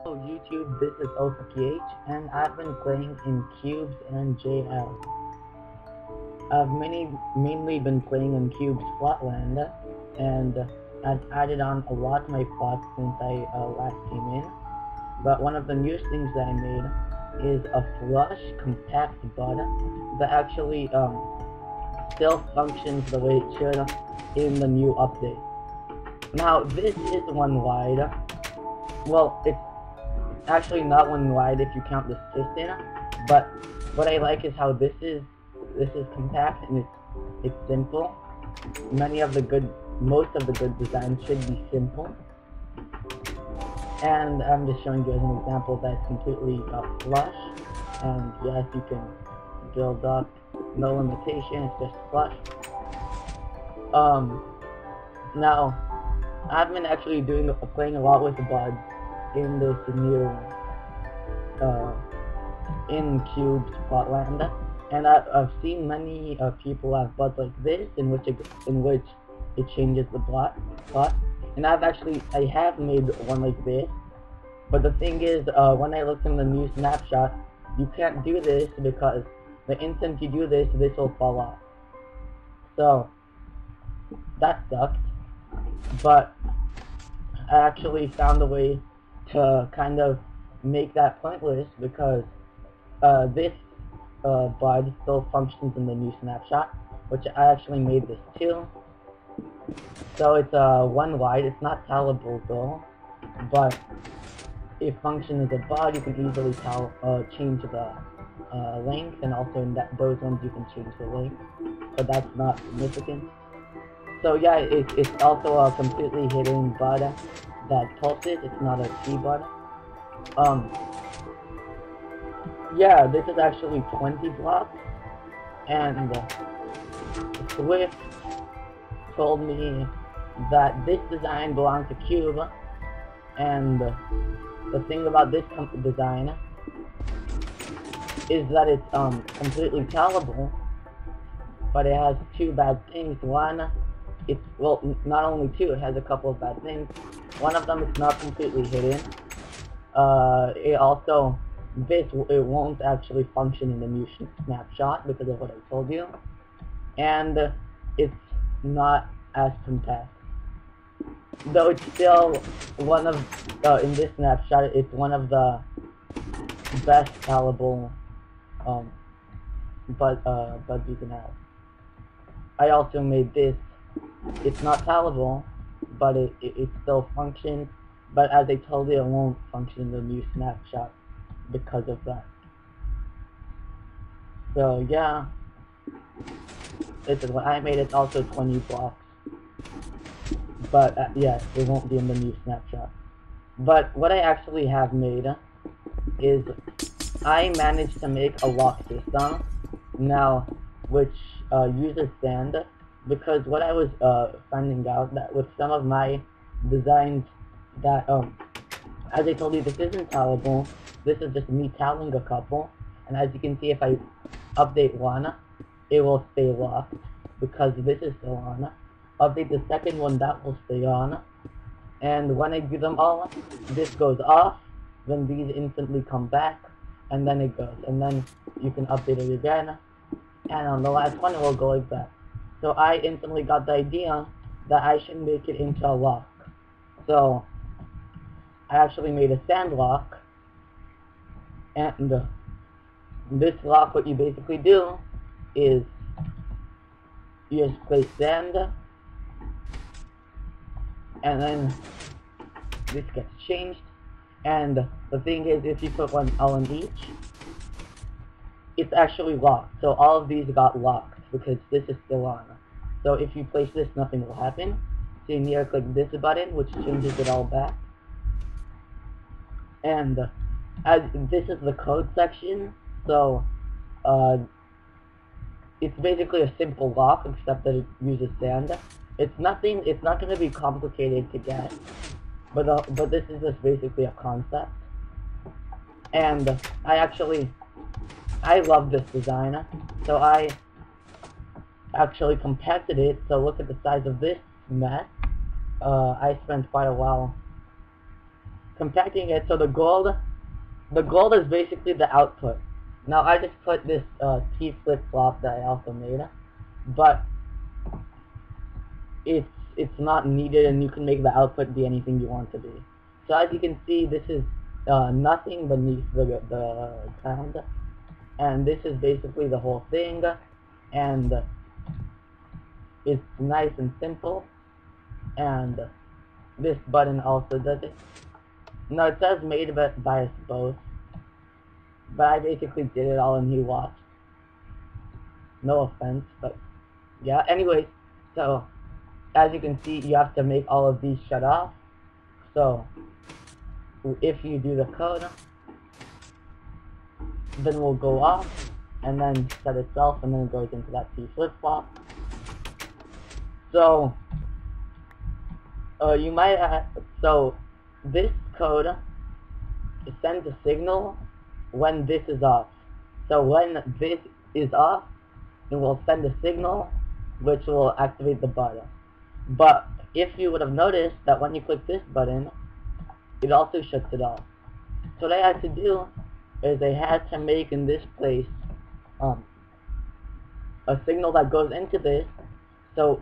Hello YouTube, this is OPH, and I've been playing in Cubes and JL. I've mainly been playing in Cubes Flatland, and I've added on a lot to my plots since I last came in. But one of the newest things that I made is a flush compact bud that actually still functions the way it should in the new update. Now this is one wide. Well, it's actually not one wide if you count the system, but what I like is how this is compact and it's simple. Most of the good designs should be simple, and I'm just showing you as an example that's completely flush. And yes, you can build up, no limitation, it's just flush. Now I've been actually playing a lot with the buds in this new in Cubes Flatland, and I've seen many people have buds like this in which it changes the plot, and I have made one like this, but the thing is, when I looked in the new snapshot, you can't do this because the instant you do this will fall off. So that sucked, but I actually found a way to kind of make that pointless because this bud still functions in the new snapshot, which I actually made this too. So it's one wide. It's not tellable though, but it functions as a bud. You can easily change the length, and also in those ones you can change the length, but that's not significant. So yeah, it's also a completely hidden bud that pulses. It's not a T bud. Yeah, this is actually 20 blocks, and Swift told me that this design belongs to Cube, and the thing about this design is that it's completely tellable, but it has two bad things. One, not only two, it has a couple of bad things. One of them is not completely hidden. It won't actually function in the new snapshot because of what I told you, and it's not as compact. Though it's still one of in this snapshot, it's one of the best tellable buds you can have. I also made this. It's not tellable, but it still functions. But as I told you, it won't function in the new snapshot because of that. So yeah, this is what I made. It's also 20 blocks, but yes, it won't be in the new snapshot. But what I actually have made is I managed to make a lock system now, which uses sand. Because what I was finding out that with some of my designs that as I told you, this isn't tellable. This is just me telling a couple, and as you can see, if I update one, it will stay locked because this is still on. Update the second one, that will stay on, and when I do them all, this goes off, then these instantly come back, and then it goes, and then you can update it again, and on the last one it will go like that. So I instantly got the idea that I should make it into a lock. So I actually made a sand lock, and this lock, what you basically do is you just place sand, and then this gets changed, and the thing is, if you put one all in each, it's actually locked. So all of these got locked because this is still on. So if you place this, nothing will happen. So you need to click this button, which changes it all back. And as this is the code section, so it's basically a simple lock, except that it uses sand. It's not going to be complicated to get, but this is just basically a concept. And I love this design, so I actually compacted it. So look at the size of this mess. I spent quite a while compacting it. So the gold is basically the output. Now I just put this T flip-flop that I also made, but it's not needed, and you can make the output be anything you want to be. So as you can see, this is nothing beneath the ground, and this is basically the whole thing, and it's nice and simple, and this button also does it. No, it says made by us both, but I basically did it all and he watched. No offense, but yeah. Anyways, so as you can see, you have to make all of these shut off. So if you do the code, then we'll go off and then set itself, and then it goes into that T flip-flop. So you might so this code sends a signal when this is off. So when this is off, it will send a signal which will activate the button. But if you would have noticed that when you click this button, it also shuts it off. So what I had to do is I had to make in this place a signal that goes into this. So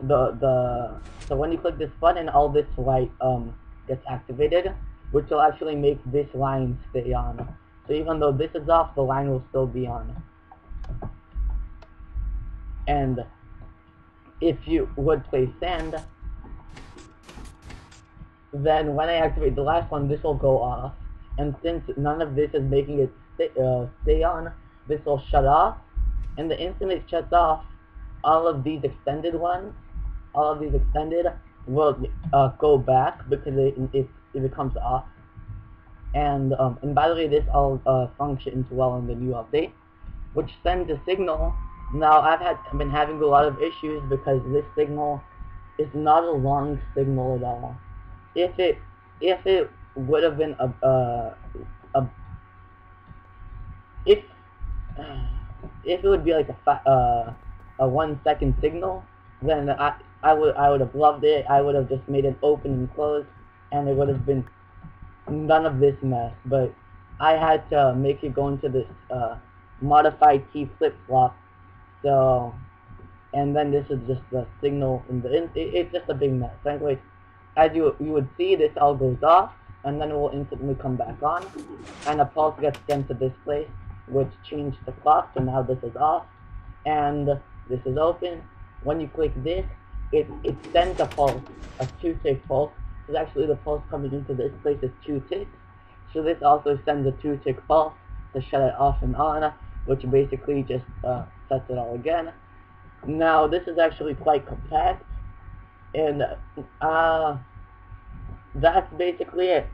so when you click this button, all this light gets activated, which will actually make this line stay on. So even though this is off, the line will still be on. And if you would play sand, then when I activate the last one, this will go off. And since none of this is making it stay on, this will shut off. And the instant it shuts off, all of these extended ones, will go back because it becomes off. And by the way, this all functions well in the new update, which sends a signal. Now I've been having a lot of issues because this signal is not a long signal at all. If it would have been if it would be like a 1 second signal, then I would have loved it. I would have just made it open and close, and it would have been none of this mess. But I had to make it go into this modified T flip-flop. So, and then this is just the signal in the it's just a big mess. Anyways, as you would see, this all goes off, and then it will instantly come back on, and a pulse gets sent to this place, which changed the clock. So now this is off, and this is open. When you click this, it sends a pulse, a 2-tick pulse. So actually the pulse coming into this place is 2 ticks. So this also sends a 2-tick pulse to shut it off and on, which basically just sets it all again. Now this is actually quite compact, and that's basically it.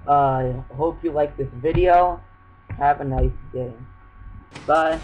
I hope you like this video. Have a nice day. Bye.